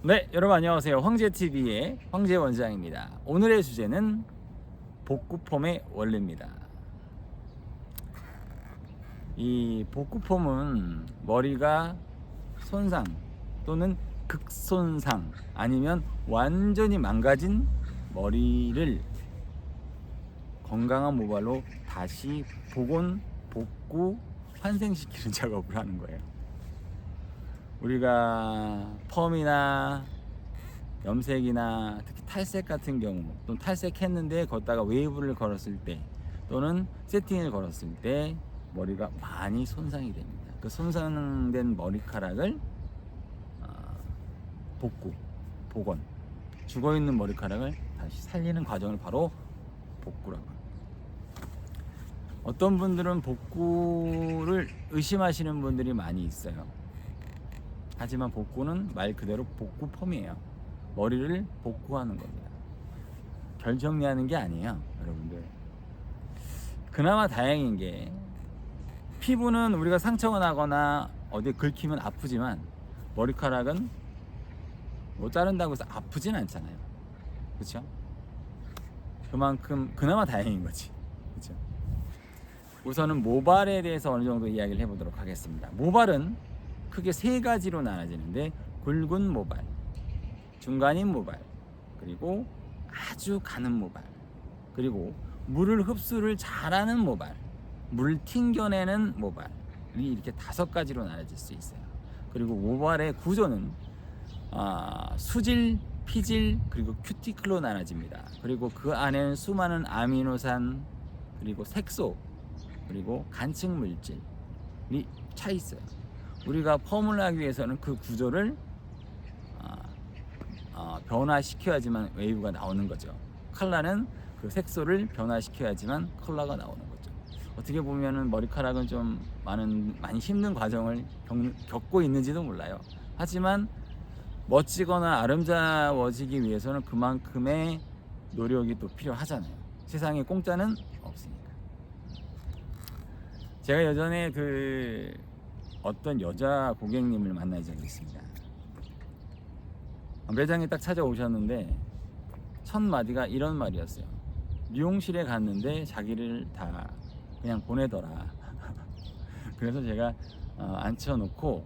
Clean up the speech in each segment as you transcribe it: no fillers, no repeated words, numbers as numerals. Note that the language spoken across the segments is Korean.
네, 여러분 안녕하세요. 황제TV의 황제원장입니다. 오늘의 주제는 복구폼의 원리입니다. 이 복구폼은 머리가 손상 또는 극손상 아니면 완전히 망가진 머리를 건강한 모발로 다시 복원, 복구, 환생시키는 작업을 하는 거예요. 우리가 펌이나 염색이나 특히 탈색 같은 경우, 또는 탈색했는데 걷다가 웨이브를 걸었을 때 또는 세팅을 걸었을 때 머리가 많이 손상이 됩니다. 그 손상된 머리카락을 복구, 복원, 죽어있는 머리카락을 다시 살리는 과정을 바로 복구라고 합니다. 어떤 분들은 복구를 의심하시는 분들이 많이 있어요. 하지만 복구는 말 그대로 복구 펌이에요. 머리를 복구하는 겁니다. 결 정리하는 게 아니에요, 여러분들. 그나마 다행인 게 피부는 우리가 상처가 나거나 어디 긁히면 아프지만 머리카락은 뭐 자른다고 해서 아프진 않잖아요. 그렇죠? 그만큼 그나마 다행인 거지. 그렇죠? 우선은 모발에 대해서 어느 정도 이야기를 해보도록 하겠습니다. 모발은 크게 세 가지로 나눠지는데 굵은 모발, 중간인 모발, 그리고 아주 가는 모발, 그리고 물을 흡수를 잘하는 모발, 물 튕겨내는 모발이 이렇게 다섯 가지로 나눠질 수 있어요. 그리고 모발의 구조는 수질, 피질, 그리고 큐티클로 나눠집니다. 그리고 그 안에는 수많은 아미노산, 그리고 색소, 그리고 간층 물질이 차 있어요. 우리가 펌을 하기 위해서는 그 구조를 변화시켜야지만 웨이브가 나오는 거죠. 컬러는 그 색소를 변화시켜야지만 컬러가 나오는 거죠. 어떻게 보면은 머리카락은 좀 많이 힘든 과정을 겪고 있는지도 몰라요. 하지만 멋지거나 아름다워지기 위해서는 그만큼의 노력이 또 필요하잖아요. 세상에 공짜는 없으니까. 제가 예전에 어떤 여자 고객님을 만난 적이 있습니다. 매장에 딱 찾아오셨는데 첫 마디가 이런 말이었어요. 미용실에 갔는데 자기를 다 그냥 보내더라. 그래서 제가 앉혀놓고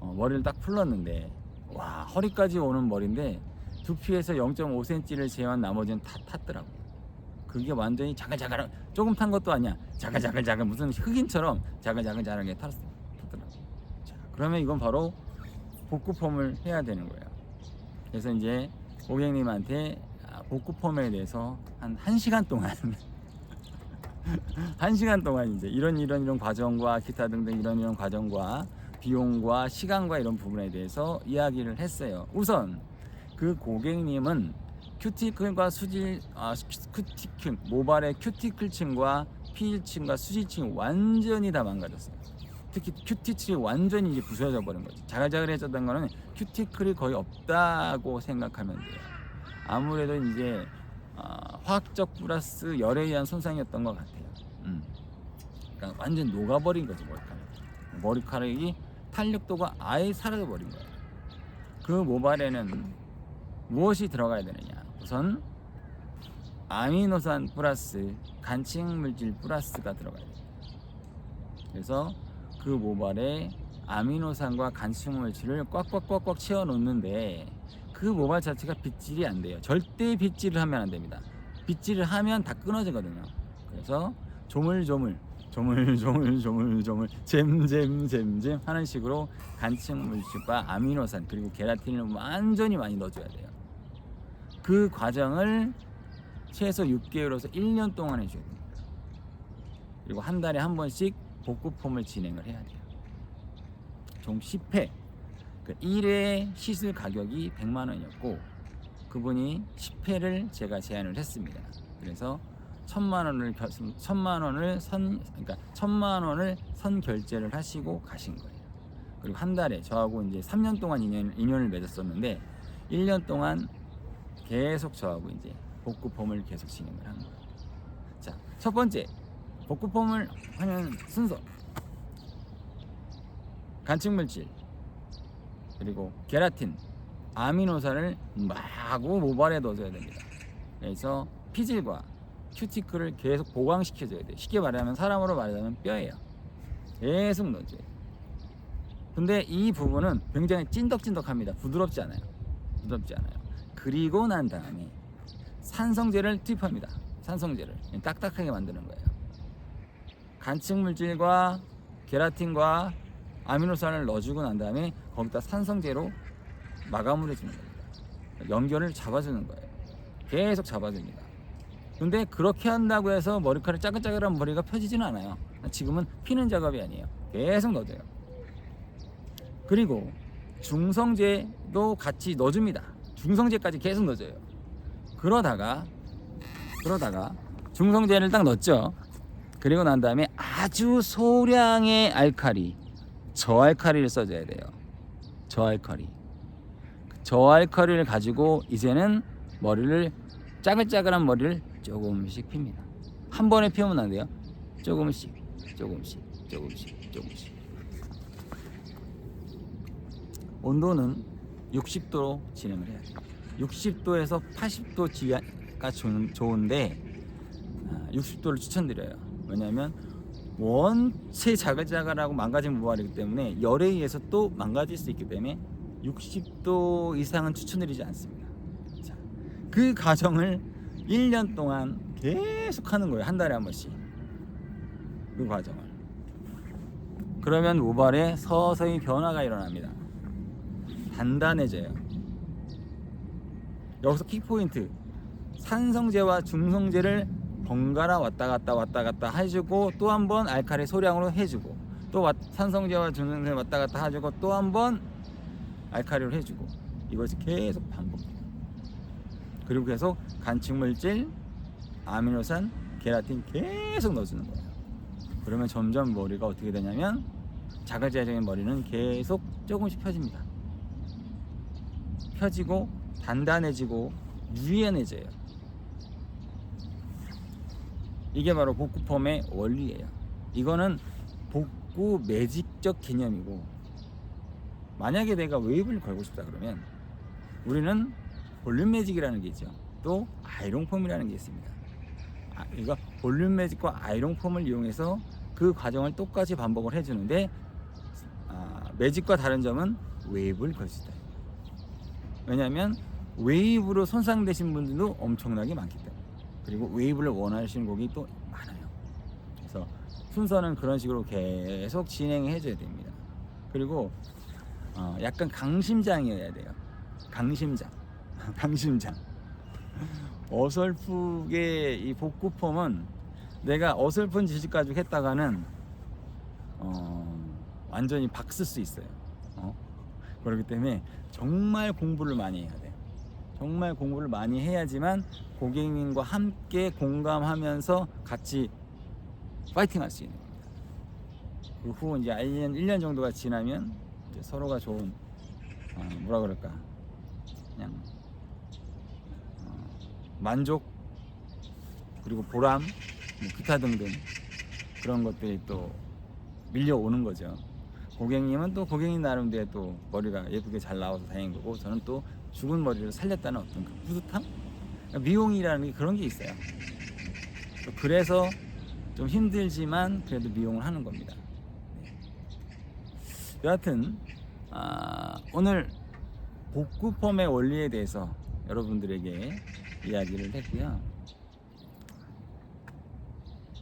머리를 딱 풀렀는데 와, 허리까지 오는 머리인데 두피에서 0.5cm를 제외한 나머지는 다 탔더라고요. 그게 완전히 자글자글, 조금 탄 것도 아니야. 자글자글 무슨 흑인처럼 자글자글하게 탔더라고요. 자, 그러면 이건 바로 복구펌을 해야 되는 거예요. 그래서 이제 고객님한테 복구펌에 대해서 한 1시간 동안 1시간 동안 이제 이런 과정과 기타 등등 이런 과정과 비용과 시간과 이런 부분에 대해서 이야기를 했어요. 우선 그 고객님은 큐티클과 큐티클, 모발의 큐티클층과 피질층과 수지층이 완전히 다 망가졌어요. 특히 큐티클이 완전히 이제 부서져 버린 거죠. 자글자글해졌던 거는 큐티클이 거의 없다고 생각하면 돼요. 아무래도 이제 화학적 플러스 열에 의한 손상이었던 것 같아요. 그러니까 완전 녹아버린 거죠, 머리카락이 탄력도가 아예 사라져 버린 거예요. 그 모발에는 무엇이 들어가야 되느냐? 우선 아미노산 플러스 간층 물질 플러스가 들어가야 돼요. 그래서 그 모발에 아미노산과 간층 물질을 꽉꽉꽉꽉 채워 놓는데 그 모발 자체가 빗질이 안 돼요. 절대 빗질을 하면 안 됩니다. 빗질을 하면 다 끊어지거든요. 그래서 조물조물 잼 하는 식으로 간층 물질과 아미노산 그리고 케라틴을 완전히 많이 넣어줘야 돼요. 그 과정을 최소 6개월에서 1년 동안 해줘야 됩니다. 그리고 한 달에 한 번씩 복구펌을 진행을 해야 돼요. 총 10회. 1회 시술 가격이 100만 원이었고 그분이 10회를 제가 제안을 했습니다. 그래서 1,000만 원을 선 결제를 하시고 가신 거예요. 그리고 한 달에 저하고 이제 3년 동안 인연을 맺었었는데 1년 동안 계속 저하고 이제 복구펌을 계속 진행을 한 거예요. 자, 첫 번째 복구펌을 하는 순서: 간측물질, 그리고 케라틴, 아미노산을 마구 모발에 넣어줘야 됩니다. 그래서 피질과 큐티클을 계속 보강시켜줘야 돼요. 쉽게 말하면 사람으로 말하자면 뼈예요. 계속 넣어줘요. 근데 이 부분은 굉장히 찐덕찐덕합니다. 부드럽지 않아요. 그리고 난 다음에 산성제를 투입합니다. 산성제를 딱딱하게 만드는 거예요. 간측 물질과 게라틴과 아미노산을 넣어주고 난 다음에 거기다 산성제로 마감을 해주는 겁니다. 연결을 잡아주는 거예요. 계속 잡아줍니다. 근데 그렇게 한다고 해서 머리카락 짜글짜글한 머리가 펴지지는 않아요. 지금은 피는 작업이 아니에요. 계속 넣어줘요. 그리고 중성제도 같이 넣어줍니다. 중성제까지 계속 넣어줘요. 그러다가 중성제를 딱 넣었죠. 그리고 난 다음에 아주 소량의 알칼리, 저알칼리를 써줘야 돼요. 저알칼리를 가지고 이제는 머리를, 짜글짜글한 머리를 조금씩 핍니다. 한 번에 피우면 안 돼요. 조금씩. 온도는 60도로 진행을 해야 돼요. 60도에서 80도 지하가 좋은데 60도를 추천드려요. 왜냐하면 원체 자글자글하고 망가진 모발이기 때문에 열에 의해서 또 망가질 수 있기 때문에 60도 이상은 추천드리지 않습니다. 자, 그 과정을 1년 동안 계속 하는 거예요. 한 달에 한 번씩. 그 과정을. 그러면 모발에 서서히 변화가 일어납니다. 단단해져요. 여기서 키포인트. 산성제와 중성제를 번갈아 왔다 갔다 해주고 또 한 번 알칼리 소량으로 해주고 또 산성제와 중성제 왔다 갔다 해주고 또 한 번 알칼리로 해주고 이것이 계속 반복돼요. 그리고 계속 간측물질, 아미노산, 게라틴 계속 넣어주는 거예요. 그러면 점점 머리가 어떻게 되냐면 자글자글한 머리는 계속 조금씩 펴집니다. 펴지고 단단해지고 유연해져요. 이게 바로 복구펌의 원리예요. 이거는 복구 매직적 개념이고, 만약에 내가 웨이브를 걸고 싶다 그러면 우리는 볼륨 매직이라는 게 있죠. 또 아이롱 폼이라는 게 있습니다. 이거 볼륨 매직과 아이롱 폼을 이용해서 그 과정을 똑같이 반복을 해주는데 매직과 다른 점은 웨이브를 걸 수 있다. 왜냐하면 웨이브로 손상되신 분들도 엄청나게 많기 때문에, 그리고 웨이브를 원하시는 곡이 또 많아요. 그래서 순서는 그런 식으로 계속 진행해 줘야 됩니다. 그리고 약간 강심장이어야 돼요. 강심장. 어설프게 이 복구펌은 내가 어설픈 지식 가지고 했다가는 완전히 박쓸 수 있어요. 그렇기 때문에 정말 공부를 많이 해야 돼요. 정말 공부를 많이 해야지만 고객님과 함께 공감하면서 같이 파이팅 할 수 있는 겁니다. 그 후 이제 1년 정도가 지나면 이제 서로가 좋은 뭐라 그럴까, 그냥 만족, 그리고 보람, 기타 등등 그런 것들이 또 밀려오는 거죠. 고객님은 또 고객님 나름대로 또 머리가 예쁘게 잘 나와서 다행인 거고, 저는 또 죽은 머리를 살렸다는 어떤 그 뿌듯함? 미용이라는 게 그런 게 있어요. 그래서 좀 힘들지만 그래도 미용을 하는 겁니다. 여하튼 오늘 복구펌의 원리에 대해서 여러분들에게 이야기를 했고요.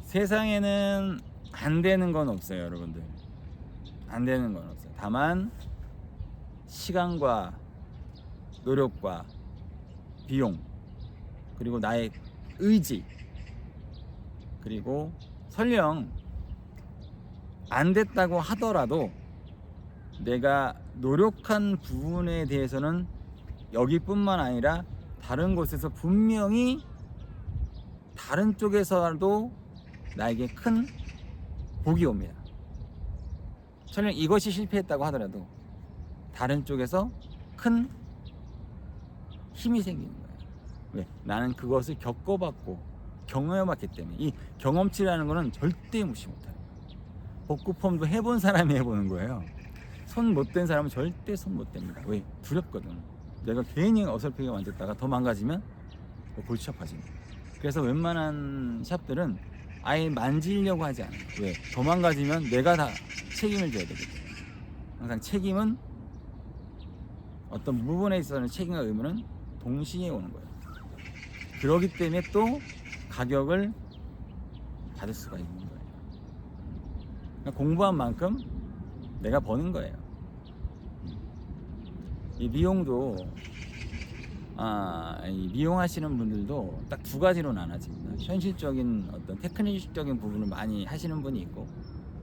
세상에는 안 되는 건 없어요, 여러분들. 안 되는 건 없어요. 다만 시간과 노력과 비용, 그리고 나의 의지, 그리고 설령 안 됐다고 하더라도 내가 노력한 부분에 대해서는 여기뿐만 아니라 다른 곳에서 분명히 다른 쪽에서도 나에게 큰 복이 옵니다. 설령 이것이 실패했다고 하더라도 다른 쪽에서 큰 힘이 생기는 거예요. 왜? 나는 그것을 겪어봤고 경험해봤기 때문에. 이 경험치라는 거는 절대 무시 못해요. 복구펌도 해본 사람이 해보는 거예요. 손 못 댄 사람은 절대 손 못 댑니다. 왜? 두렵거든. 내가 괜히 어설프게 만졌다가 더 망가지면 골치 아파지는 거예요. 그래서 웬만한 샵들은 아예 만지려고 하지 않아요. 왜? 더 망가지면 내가 다 책임을 져야 되거든요. 항상 책임은 어떤 부분에 있어서는 책임과 의무는 동시에 오는 거예요. 그렇기 때문에 또 가격을 받을 수가 있는 거예요. 그러니까 공부한 만큼 내가 버는 거예요. 이 미용도 이 미용하시는 분들도 딱 두 가지로 나눠집니다. 현실적인 어떤 테크닉적인 부분을 많이 하시는 분이 있고,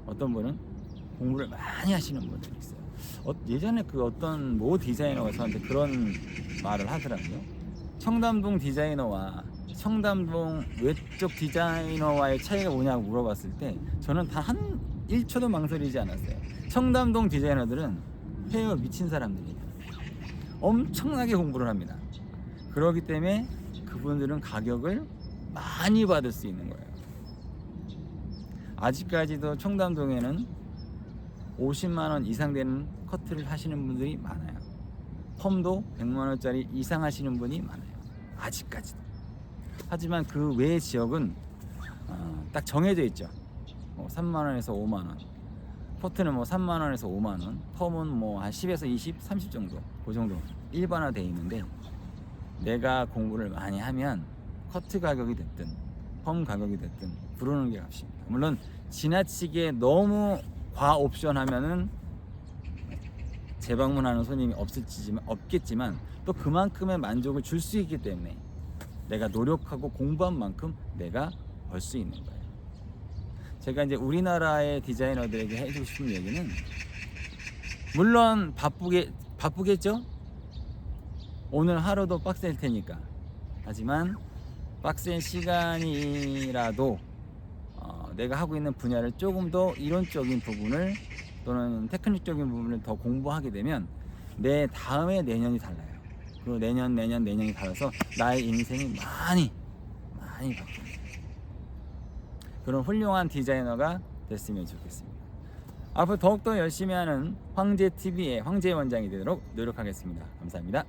어떤 분은 공부를 많이 하시는 분들이 있어요. 예전에 그 어떤 모 디자이너가 저한테 그런 말을 하더라고요. 청담동 디자이너와 청담동 외쪽 디자이너와의 차이가 뭐냐고 물어봤을 때 저는 단 한 1초도 망설이지 않았어요. 청담동 디자이너들은 헤어 미친 사람들이에요. 엄청나게 공부를 합니다. 그렇기 때문에 그분들은 가격을 많이 받을 수 있는 거예요. 아직까지도 청담동에는 50만원 이상 되는 커트를 하시는 분들이 많아요. 펌도 100만원짜리 이상 하시는 분이 많아요. 아직까지도. 하지만 그 외의 지역은 딱 정해져 있죠. 3만원에서 5만원, 커트는 3만원에서 5만원, 펌은 한 10에서 20, 30 정도, 그 정도 일반화되어 있는데, 내가 공부를 많이 하면 커트 가격이 됐든 펌 가격이 됐든 부르는 게 값입니다. 물론 지나치게 너무 과옵션 하면은 재방문하는 손님이 없겠지만 또 그만큼의 만족을 줄 수 있기 때문에 내가 노력하고 공부한 만큼 내가 벌 수 있는 거예요. 제가 이제 우리나라의 디자이너들에게 해주고 싶은 얘기는, 물론 바쁘겠죠? 오늘 하루도 빡셀 테니까. 하지만 빡센 시간이라도 내가 하고 있는 분야를 조금 더 이론적인 부분을 또는 테크닉적인 부분을 더 공부하게 되면 내 다음에 내년이 달라요. 그 내년이 달라서 나의 인생이 많이 바뀝니다. 그런 훌륭한 디자이너가 됐으면 좋겠습니다. 앞으로 더욱더 열심히 하는 황제TV의 황제 원장이 되도록 노력하겠습니다. 감사합니다.